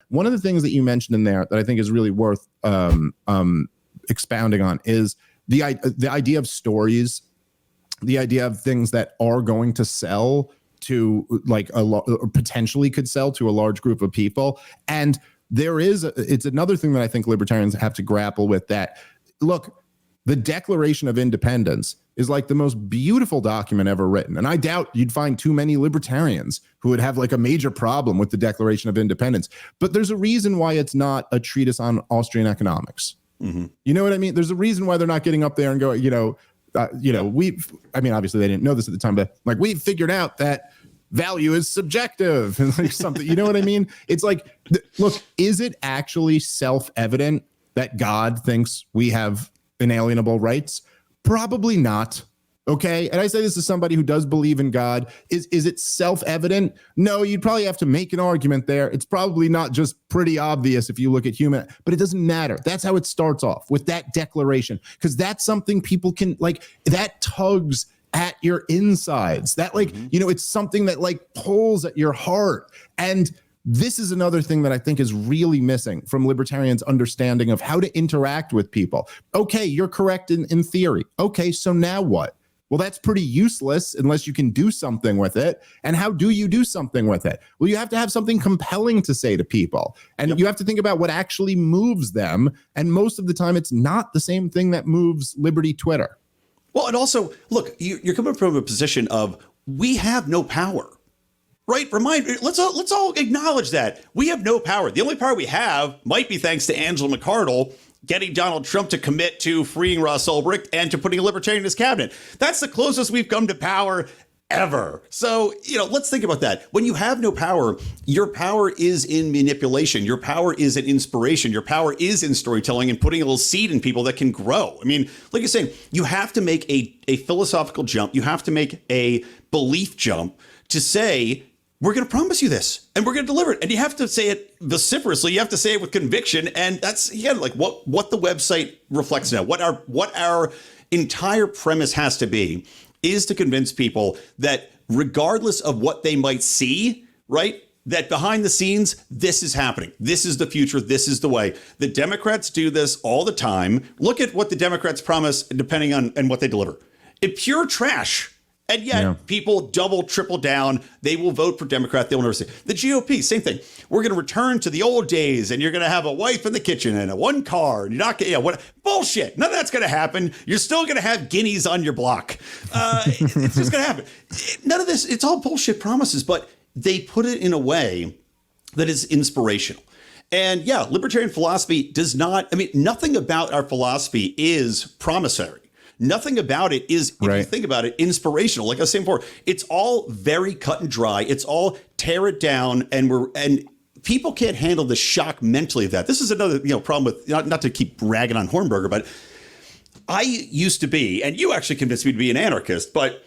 one of the things that you mentioned in there that I think is really worth expounding on is the idea of stories, the idea of things that are going to sell to like or potentially could sell to a large group of people. And it's another thing that I think libertarians have to grapple with, that look, the Declaration of Independence is like the most beautiful document ever written. And I doubt you'd find too many libertarians who would have like a major problem with the Declaration of Independence. But there's a reason why it's not a treatise on Austrian economics. Mm-hmm. You know what I mean? There's a reason why they're not getting up there and going, obviously they didn't know this at the time, but like, we've figured out that value is subjective and like something, you know what I mean? It's like, look, is it actually self-evident that God thinks we have inalienable rights? Probably not. Okay. And I say this as somebody who does believe in God. Is it self-evident? No, you'd probably have to make an argument there. It's probably not just pretty obvious if you look at human, but it doesn't matter. That's how it starts off, with that declaration, because that's something people can like, that tugs at your insides, that like, it's something that like pulls at your heart. And this is another thing that I think is really missing from libertarians' understanding of how to interact with people. Okay, you're correct in theory. Okay, so now what? Well, that's pretty useless unless you can do something with it. And how do you do something with it? Well, you have to have something compelling to say to people. And you have to think about what actually moves them. And most of the time, it's not the same thing that moves Liberty Twitter. Well, and also, look, you're coming from a position of we have no power. Right. Let's all acknowledge that we have no power. The only power we have might be thanks to Angela McArdle getting Donald Trump to commit to freeing Ross Ulbricht and to putting a libertarian in his cabinet. That's the closest we've come to power ever. So, let's think about that. When you have no power, your power is in manipulation. Your power is in inspiration. Your power is in storytelling and putting a little seed in people that can grow. I mean, like you're saying, you have to make a philosophical jump. You have to make a belief jump to say, we're going to promise you this and we're going to deliver it. And you have to say it vociferously. You have to say it with conviction. And that's, again, like what the website reflects now, what our entire premise has to be is to convince people that regardless of what they might see, right, that behind the scenes, this is happening. This is the future. This is the way. The Democrats do this all the time. Look at what the Democrats promise, depending on and what they deliver. It's pure trash. And yet people double, triple down. They will vote for Democrat. They will never say the GOP. Same thing. We're going to return to the old days and you're going to have a wife in the kitchen and a one car. And you're not going to, bullshit. None of that's going to happen. You're still going to have guineas on your block. It's just going to happen. None of this. It's all bullshit promises, but they put it in a way that is inspirational. And libertarian philosophy does not, nothing about our philosophy is promissory. Nothing about it is, if you think about it, inspirational. Like I was saying before, it's all very cut and dry. It's all tear it down, and people can't handle the shock mentally of that. This is another problem with not to keep ragging on Hornberger, but I used to be, and you actually convinced me to be an anarchist, but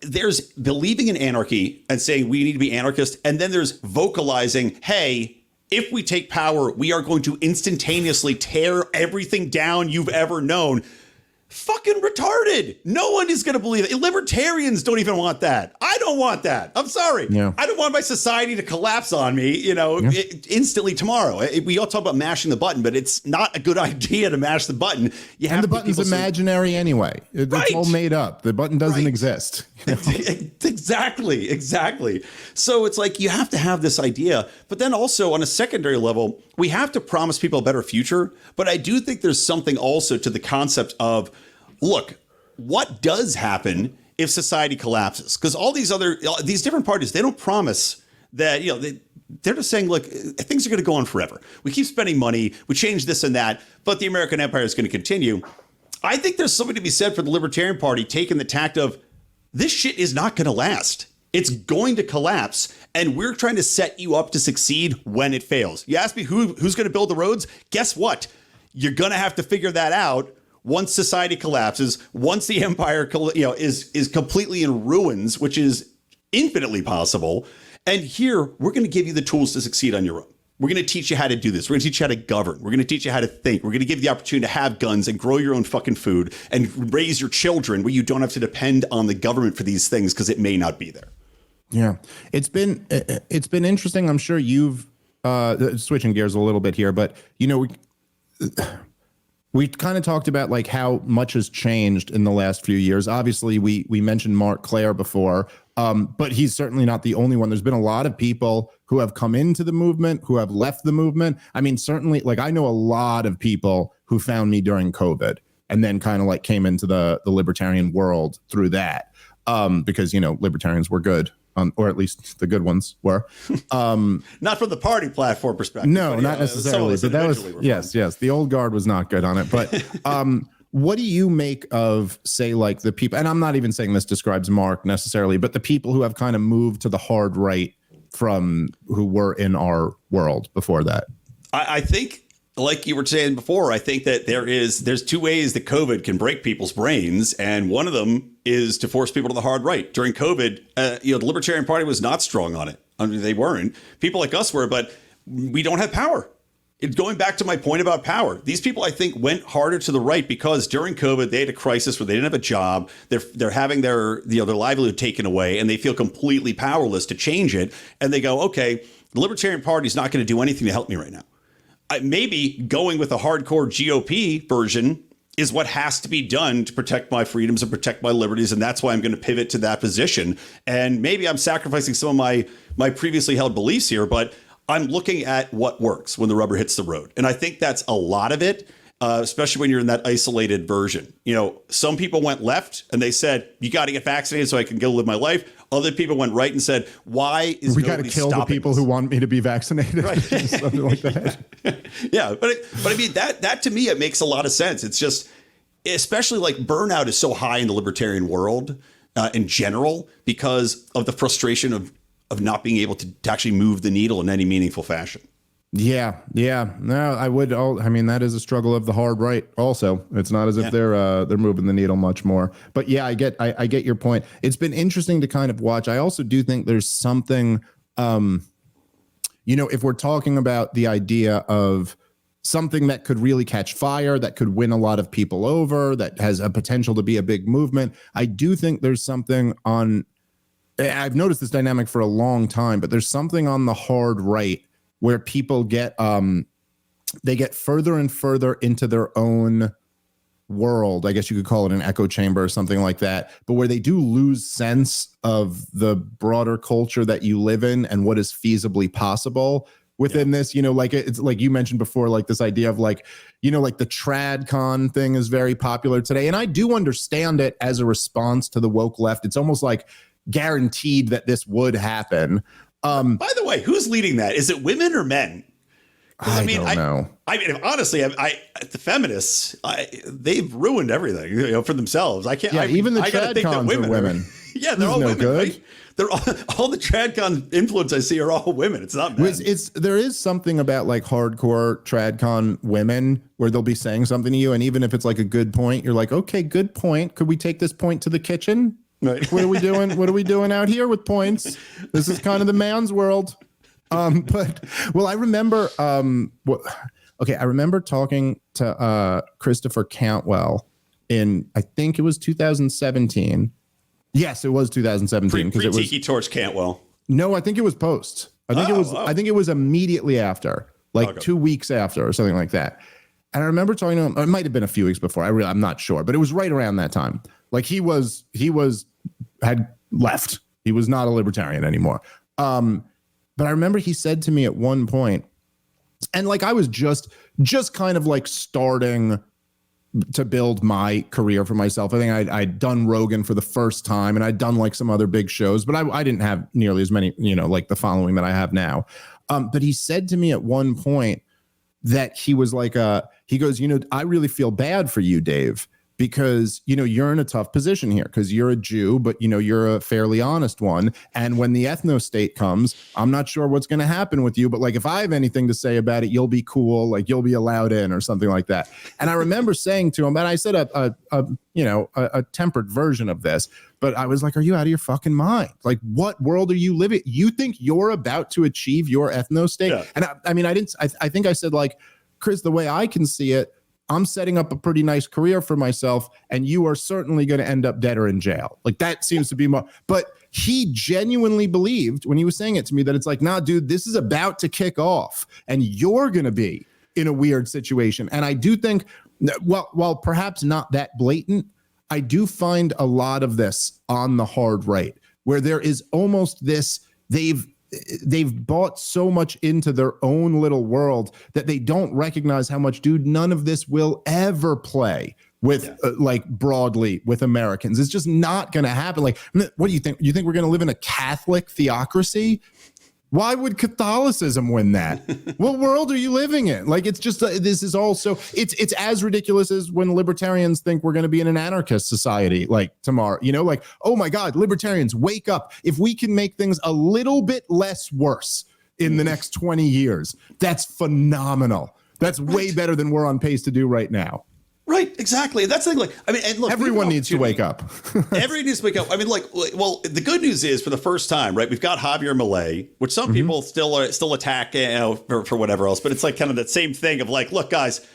there's believing in anarchy and saying we need to be anarchist, and then there's vocalizing, hey, if we take power, we are going to instantaneously tear everything down you've ever known. Fucking retarded. No one is going to believe it. Libertarians don't even want that. I don't want that. I'm sorry. Yeah. I don't want my society to collapse on me, instantly tomorrow. We all talk about mashing the button, but it's not a good idea to mash the button. And the button's imaginary anyway. It's all made up. The button doesn't exist. Exactly. So it's like you have to have this idea, but then also on a secondary level, we have to promise people a better future. But I do think there's something also to the concept of, look, what does happen if society collapses? Because all these different parties, they don't promise that, they're just saying, look, things are going to go on forever. We keep spending money. We change this and that, but the American empire is going to continue. I think there's something to be said for the Libertarian Party taking the tact of this shit is not going to last. It's going to collapse, and we're trying to set you up to succeed when it fails. You ask me who's going to build the roads? Guess what? You're going to have to figure that out once society collapses, once the empire is completely in ruins, which is infinitely possible. And here, we're going to give you the tools to succeed on your own. We're going to teach you how to do this. We're going to teach you how to govern. We're going to teach you how to think. We're going to give you the opportunity to have guns and grow your own fucking food and raise your children where you don't have to depend on the government for these things because it may not be there. Yeah, it's been interesting. I'm sure you've switching gears a little bit here, but we kind of talked about like how much has changed in the last few years. Obviously, we mentioned Mark Claire before, but he's certainly not the only one. There's been a lot of people who have come into the movement, who have left the movement. I mean, certainly, like I know a lot of people who found me during COVID and then kind of like came into the libertarian world through that, because libertarians were good. Or at least the good ones were. Not from the party platform perspective. No, not necessarily. But that was yes. The old guard was not good on it. But what do you make of, say, like the people? And I'm not even saying this describes Mark necessarily, but the people who have kind of moved to the hard right from who were in our world before that. I think, like you were saying before, I think that there's two ways that COVID can break people's brains, and one of them is to force people to the hard right. During COVID, the Libertarian Party was not strong on it. I mean, they weren't. People like us were, but we don't have power. It's going back to my point about power. These people, I think, went harder to the right because during COVID they had a crisis where they didn't have a job. They're having their livelihood taken away, and they feel completely powerless to change it. And they go, okay, the Libertarian Party is not going to do anything to help me right now. Maybe going with a hardcore GOP version is what has to be done to protect my freedoms and protect my liberties. And that's why I'm going to pivot to that position. And maybe I'm sacrificing some of my previously held beliefs here, but I'm looking at what works when the rubber hits the road. And I think that's a lot of it, especially when you're in that isolated version. Some people went left and they said, you got to get vaccinated so I can go live my life. Other people went right and said, why is we got to kill the people who want me to be vaccinated? Right. Something like that. Yeah. But I mean, that to me, it makes a lot of sense. It's just, especially like burnout is so high in the libertarian world in general because of the frustration of not being able to actually move the needle in any meaningful fashion. Yeah. No, I would. I mean, that is a struggle of the hard right. Also, it's not as if they're moving the needle much more. But yeah, I get your point. It's been interesting to kind of watch. I also do think there's something, if we're talking about the idea of something that could really catch fire, that could win a lot of people over, that has a potential to be a big movement. I do think there's something on. I've noticed this dynamic for a long time, but there's something on the hard right where people get further and further into their own world. I guess you could call it an echo chamber or something like that, but where they do lose sense of the broader culture that you live in and what is feasibly possible within this, like it's like you mentioned before, like this idea of like the TradCon thing is very popular today. And I do understand it as a response to the woke left. It's almost like guaranteed that this would happen. By the way, who's leading that? Is it women or men? I don't know. I mean, honestly, the feminists, they've ruined everything for themselves. I can't. Yeah, even the TradCons are women. Yeah, they're all women. Good. Right? They're all the TradCon influence I see are all women. It's not men. There is something about like hardcore TradCon women where they'll be saying something to you, and even if it's like a good point, you're like, okay, good point. Could we take this point to the kitchen? Right. What are we doing? What are we doing out here with points? This is kind of the man's world. But I remember I remember talking to Christopher Cantwell in, I think it was 2017. Yes, it was 2017 because it was Tiki Torch Cantwell. No, I think it was post. I think it was immediately after, like 2 weeks after or something like that. And I remember talking to him. It might have been a few weeks before. I'm not sure, but it was right around that time. Like he had left. He was not a libertarian anymore. But I remember he said to me at one point, and like I was just kind of like starting to build my career for myself. I think I'd done Rogan for the first time, and I'd done like some other big shows, but I didn't have nearly as many, like the following that I have now. But he said to me at one point that he was like, he goes, I really feel bad for you, Dave, because, you're in a tough position here because you're a Jew, but, you're a fairly honest one. And when the ethno state comes, I'm not sure what's going to happen with you. But like, if I have anything to say about it, you'll be cool. Like you'll be allowed in or something like that. And I remember saying to him, and I said a tempered version of this, but I was like, are you out of your fucking mind? Like, what world are you living? You think you're about to achieve your ethno state? Yeah. And I think I said, like, Chris, the way I can see it, I'm setting up a pretty nice career for myself, and you are certainly going to end up dead or in jail. Like that seems to be more. But he genuinely believed when he was saying it to me that it's like, nah, dude, this is about to kick off and you're going to be in a weird situation. And I do think, while perhaps not that blatant, I do find a lot of this on the hard right, where there is almost this, they've bought so much into their own little world that they don't recognize how much, dude, none of this will ever play with like broadly with Americans. It's just not going to happen. Like, what do you think? You think we're going to live in a Catholic theocracy? Why would Catholicism win that? What world are you living in? Like, it's just, this is also, it's as ridiculous as when libertarians think we're going to be in an anarchist society like tomorrow, you know, like, oh my God, libertarians, wake up. If we can make things a little bit less worse in the next 20 years, that's phenomenal. That's way better than we're on pace to do right now. Right, exactly. That's the thing. Like, I mean, and look, everyone needs to wake up. Everyone needs to wake up. I mean, like, well, the good news is for the first time, right? We've got Javier Milei, which some people still attack, you know, for whatever else. But it's like kind of that same thing of like, look, guys,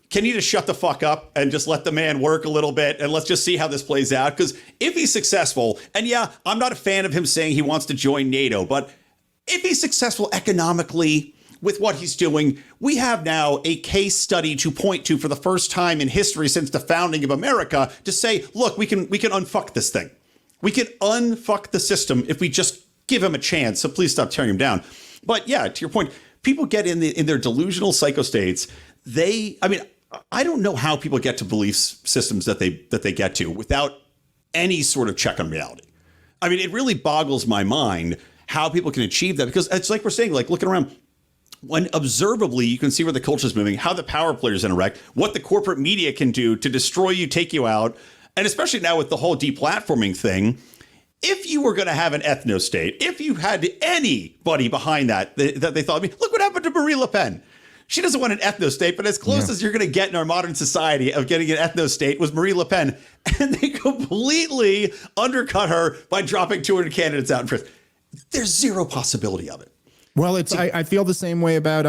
can you just shut the fuck up and just let the man work a little bit and let's just see how this plays out? Because if he's successful, and yeah, I'm not a fan of him saying he wants to join NATO, but if he's successful economically with what he's doing, we have now a case study to point to for the first time in history since the founding of America to say, look, we can unfuck this thing. We can unfuck the system if we just give him a chance. So please stop tearing him down. But yeah, to your point, people get in their delusional psycho states. I don't know how people get to belief systems that they get to without any sort of check on reality. I mean, it really boggles my mind how people can achieve that, because it's like we're saying, like looking around, when observably you can see where the culture is moving, how the power players interact, what the corporate media can do to destroy you, take you out. And especially now with the whole deplatforming thing, if you were going to have an ethno state, if you had anybody behind that they thought, I mean, look what happened to Marie Le Pen. She doesn't want an ethno state, but as close as you're going to get in our modern society of getting an ethno state was Marie Le Pen. And they completely undercut her by dropping 200 candidates out in prison. There's zero possibility of it. Well, I feel the same way about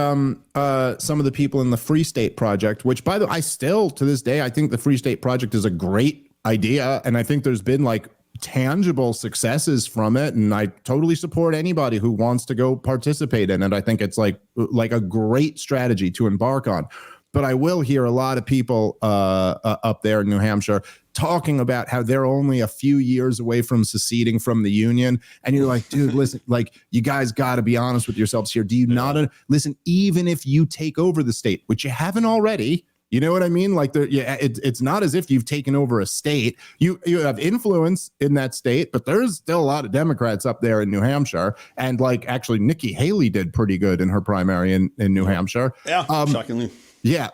some of the people in the Free State Project, which, by the way, I still to this day, I think the Free State Project is a great idea. And I think there's been like tangible successes from it. And I totally support anybody who wants to go participate in it. I think it's like a great strategy to embark on. But I will hear a lot of people up there in New Hampshire talking about how they're only a few years away from seceding from the union. And you're like, dude, listen, like, you guys got to be honest with yourselves here. Do you not listen, even if you take over the state, which you haven't already, you know what I mean? Like, it's not as if you've taken over a state. You have influence in that state, but there's still a lot of Democrats up there in New Hampshire. And like, actually, Nikki Haley did pretty good in her primary in New Hampshire. Yeah, shockingly. Yeah.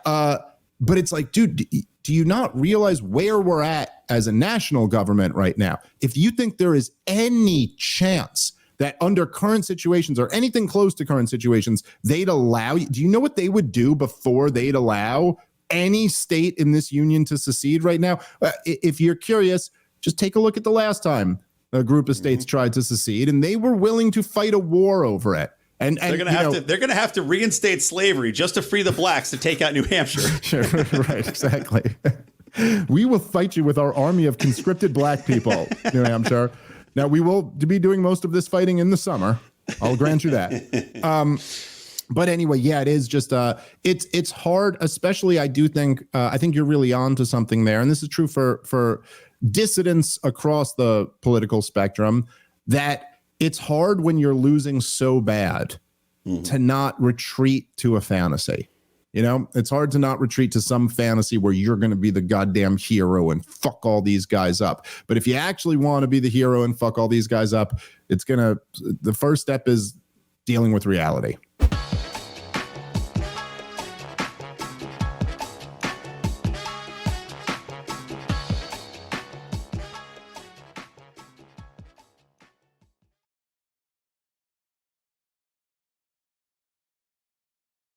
But it's like, dude, do you not realize where we're at as a national government right now? If you think there is any chance that under current situations or anything close to current situations, they'd allow you, do you know what they would do before they'd allow any state in this union to secede right now? If you're curious, just take a look at the last time a group of states tried to secede, and they were willing to fight a war over it. And they're going to have to reinstate slavery just to free the blacks to take out New Hampshire. Sure, right, exactly. We will fight you with our army of conscripted black people, New Hampshire. Now, we will be doing most of this fighting in the summer. I'll grant you that. But anyway, yeah, it is just it's hard, especially I think you're really on to something there. And this is true for dissidents across the political spectrum, that it's hard when you're losing so bad to not retreat to a fantasy. You know, it's hard to not retreat to some fantasy where you're going to be the goddamn hero and fuck all these guys up. But if you actually want to be the hero and fuck all these guys up, the first step is dealing with reality.